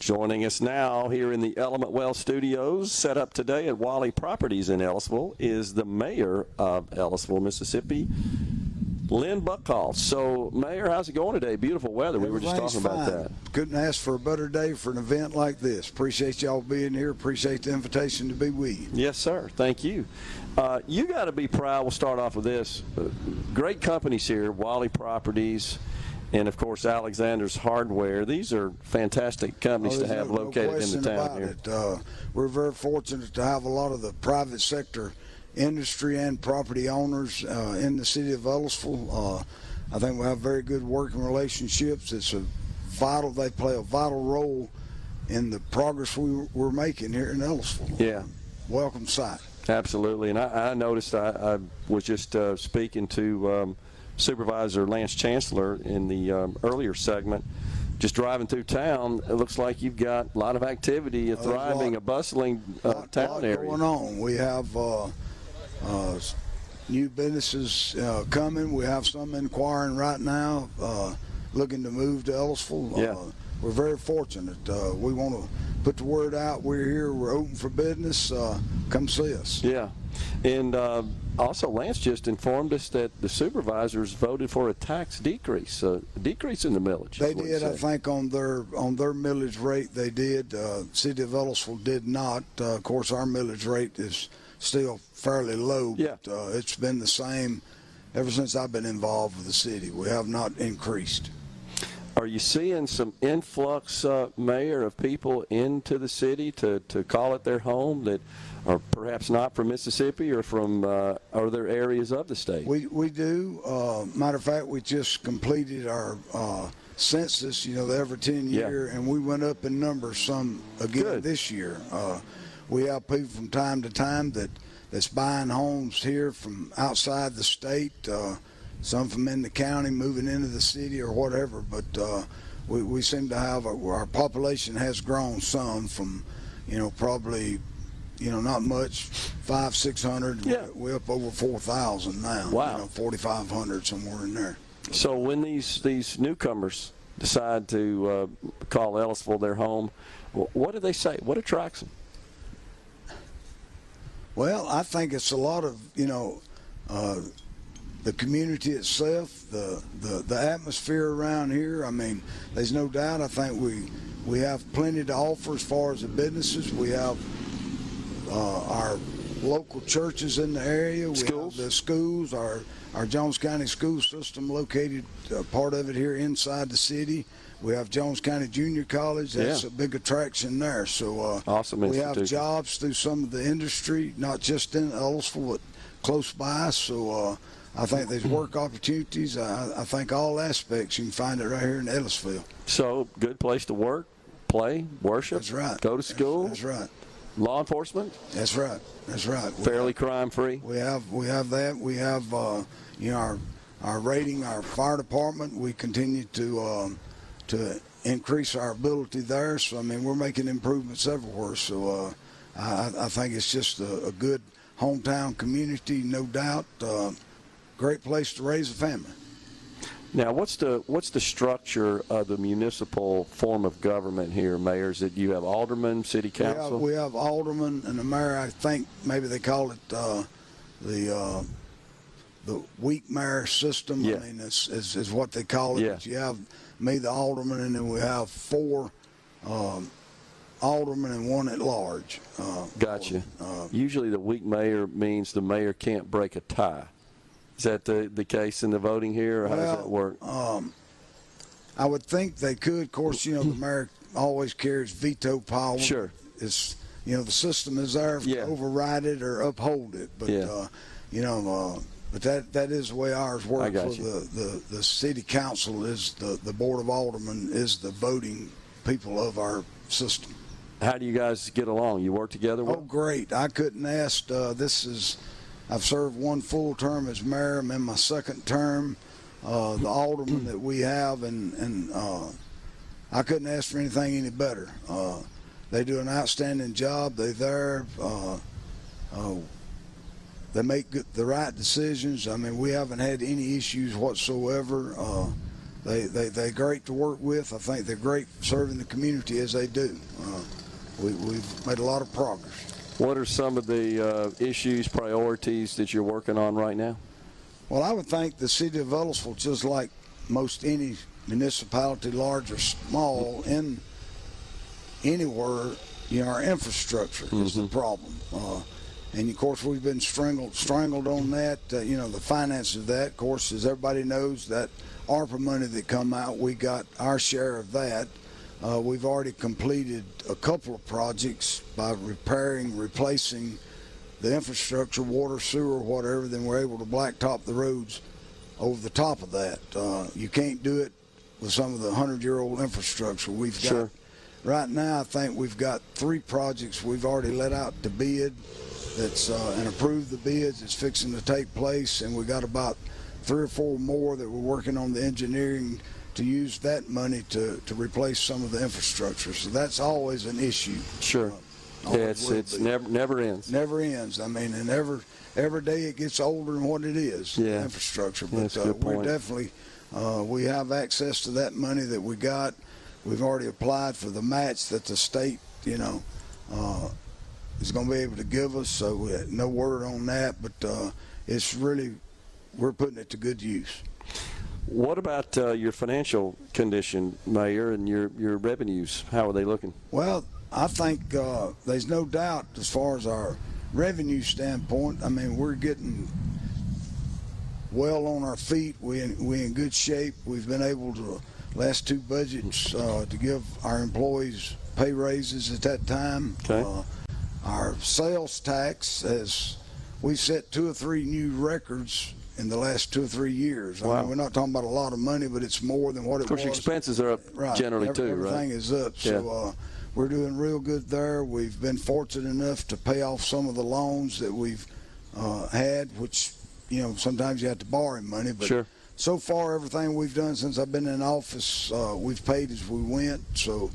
Joining us now here in the Element Well Studios, set up today at Walley Properties in Ellisville, is the mayor of Ellisville, Mississippi, Lynn Buckhaults. So, Mayor, how's it going today? Beautiful weather. We were just talking about that. Couldn't ask for a better day for an event like this. Appreciate y'all being here. Appreciate the invitation to be with you. Yes, sir. Thank you. You got to be proud. We'll start off with this. Great companies here, Walley Properties, and, of course, Alexander's Hardware. These are fantastic companies to have located in the town here. We're very fortunate to have a lot of the private sector industry and property owners in the city of Ellisville. I think we have very good working relationships. They play a vital role in the progress we're making here in Ellisville. Yeah. Welcome sight. Absolutely. And I noticed, I was just speaking to Supervisor Lance Chancellor in the earlier segment, just driving through town. It looks like you've got a lot of activity, a thriving, a bustling town area. Going on. We have new businesses coming. We have some inquiring right now, looking to move to Ellisville. Yeah. We're very fortunate. We want to put the word out. We're here. We're open for business. Come see us. Yeah. And also, Lance just informed us that the supervisors voted for a tax decrease, a decrease in the millage. They did, I think, on their millage rate. They did. City of Ellisville did not. Of course, our millage rate is still fairly low. Yeah. But it's been the same ever since I've been involved with the city. We have not increased. Are you seeing some influx, Mayor, of people into the city to call it their home that are perhaps not from Mississippi or from other areas of the state? We do. Matter of fact, we just completed our census, the every 10 year, and we went up in numbers some again this year. We have people from time to time that's buying homes here from outside the state, some from in the county moving into the city or whatever, but we seem to have our population has grown some from, probably, not much, 500-600. We're up over 4,000 now. Wow. 4,500, somewhere in there. So when these newcomers decide to call Ellisville their home, what do they say? What attracts them? Well, I think it's a lot of, the community itself, the atmosphere around here. I mean, there's no doubt. I think we have plenty to offer as far as the businesses. We have our local churches in the area. We have the schools, our Jones County school system located, part of it here inside the city. We have Jones County Junior College. That's a big attraction there. So awesome. We have jobs through some of the industry, not just in Ellisville, but close by. So I think there's work opportunities. I think all aspects, you can find it right here in Ellisville. So good place to work, play, worship. That's right. Go to school. That's right. Law enforcement. That's right. That's right. Fairly crime-free. We have that. We have our rating, our fire department. We continue to increase our ability there. So, I mean, we're making improvements everywhere. So, I think it's just a good hometown community, no doubt. Great place to raise a family. Now, what's the structure of the municipal form of government here, Mayor? Is it you have aldermen, city council? We have aldermen and the mayor. I think maybe they call it the weak mayor system. Yeah. I mean, is what they call it. Yeah. But you have me, the alderman, and then we have 4 aldermen and 1 at large. Gotcha. Usually the weak mayor means the mayor can't break a tie. Is that the case in the voting here, or how does that work? I would think they could. Of course, the mayor always carries veto power. Sure. It's, the system is there to override it or uphold it. But, but that is the way ours works. The city council is the board of aldermen is the voting people of our system. How do you guys get along? You work together well? Oh, great. I couldn't ask. I've served 1 full term as mayor. I'm in my 2nd term. The aldermen that we have, and I couldn't ask for anything any better. They do an outstanding job. They're there. They make the right decisions. I mean, we haven't had any issues whatsoever. They're great to work with. I think they're great serving the community as they do. We've made a lot of progress. What are some of the issues, priorities that you're working on right now? Well, I would think the city of Ellisville, just like most any municipality, large or small, in anywhere, our infrastructure is the problem. And of course, we've been strangled on that. The finances of that, of course, as everybody knows, that ARPA money that come out, we got our share of that. We've already completed a couple of projects by replacing the infrastructure, water, sewer, whatever. Then we're able to blacktop the roads over the top of that. You can't do it with some of the 100-year-old infrastructure we've got. Sure. Right now, I think we've got 3 projects we've already let out to bid and approved the bids. It's fixing to take place, and we got about 3 or 4 more that we're working on the engineering to use that money to replace some of the infrastructure. So that's always an issue. Sure. It's never ends. Never ends. I mean, and every day it gets older than what it is. Yeah. Infrastructure. But that's a good point. we're definitely we have access to that money that we got. We've already applied for the match that the state, is going to be able to give us. So we had no word on that, but it's really, we're putting it to good use. What about your financial condition, Mayor, and your revenues? How are they looking? Well, I think there's no doubt as far as our revenue standpoint. I mean, we're getting well on our feet. We're in good shape. We've been able to, last 2 budgets, to give our employees pay raises at that time. Okay. Our sales tax, we set 2 or 3 new records in the last 2 or 3 years. Wow. I mean, we're not talking about a lot of money, but it's more than what it was. Of course, your expenses are up generally too, right? Everything is up. So we're doing real good there. We've been fortunate enough to pay off some of the loans that we've had, which, sometimes you have to borrow money. But sure. So far, everything we've done since I've been in office, we've paid as we went. So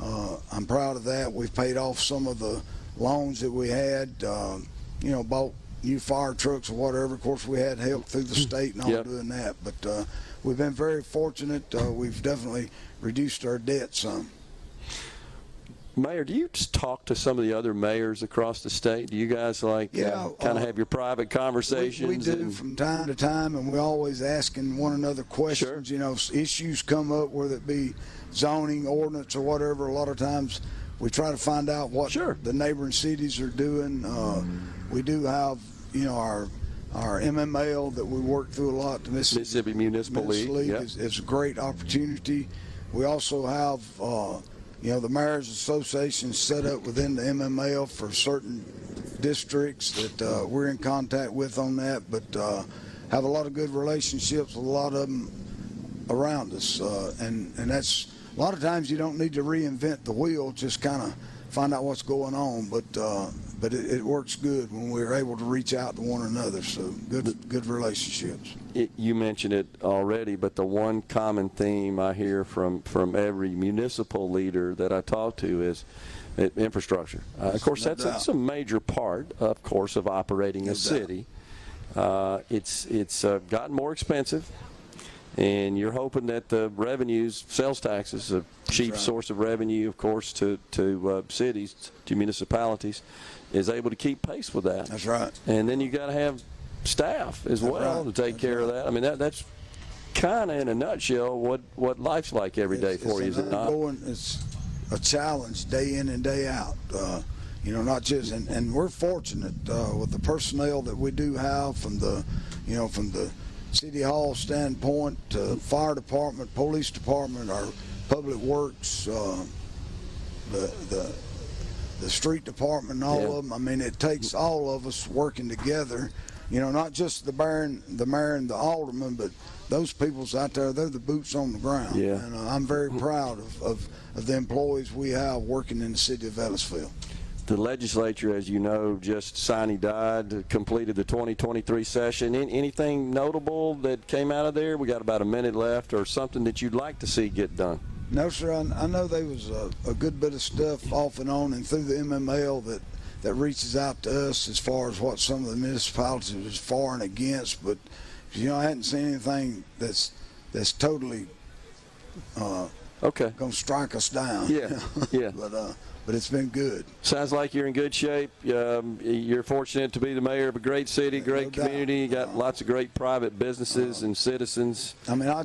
I'm proud of that. We've paid off some of the loans that we had, bought new fire trucks or whatever. Of course, we had help through the state and all doing that. But we've been very fortunate. We've definitely reduced our debt some. Mayor, do you just talk to some of the other mayors across the state? Do you guys kind of have your private conversations? We do from time to time, and we're always asking one another questions. Sure. Issues come up, whether it be zoning, ordinance, or whatever. A lot of times we try to find out what the neighboring cities are doing. We do have, our MML that we work through a lot. The Mississippi Municipal League is a great opportunity. We also have, the Mayor's Association set up within the MML for certain districts that we're in contact with on that, but have a lot of good relationships with a lot of them around us. And that's, a lot of times you don't need to reinvent the wheel, just kind of find out what's going on, but it works good when we're able to reach out to one another. So good relationships. You mentioned it already, but the one common theme I hear from every municipal leader that I talk to is infrastructure. Of course, that's a major part, of course, of operating a city. It's gotten more expensive. And you're hoping that the revenues, sales taxes, a chief source of revenue, of course, to cities, to municipalities, is able to keep pace with that. That's right. And then you got to have staff as well to take care of that. I mean, that's kind of in a nutshell what life's like every day for you, is it not? It's a challenge day in and day out. Not just, and we're fortunate with the personnel that we do have from the City Hall standpoint, fire department, police department, our public works, the street department, and all of them. I mean, it takes all of us working together. Not just the mayor and the alderman, but those people's out there. They're the boots on the ground. Yeah. And I'm very proud of the employees we have working in the city of Ellisville. The legislature, as you know, just sine died, completed the 2023 session. Anything notable that came out of there? We got about a minute left, or something that you'd like to see get done? No, sir. I know there was a good bit of stuff off and on and through the MML that reaches out to us as far as what some of the municipalities was for and against. But I hadn't seen anything that's totally Okay. Going to strike us down. Yeah, yeah. But it's been good. Sounds like you're in good shape. You're fortunate to be the mayor of a great city, great community. You got lots of great private businesses and citizens. I mean, all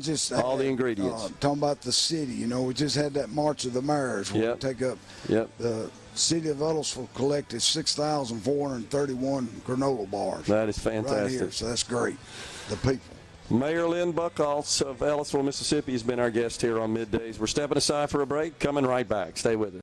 the ingredients. Talking about the city, we just had that March of the Mayors where we take up the city of Ellisville collected 6,431 granola bars. That is fantastic. Right here, so that's great. The people. Mayor Lynn Buckhaults of Ellisville, Mississippi has been our guest here on Middays. We're stepping aside for a break, coming right back. Stay with us.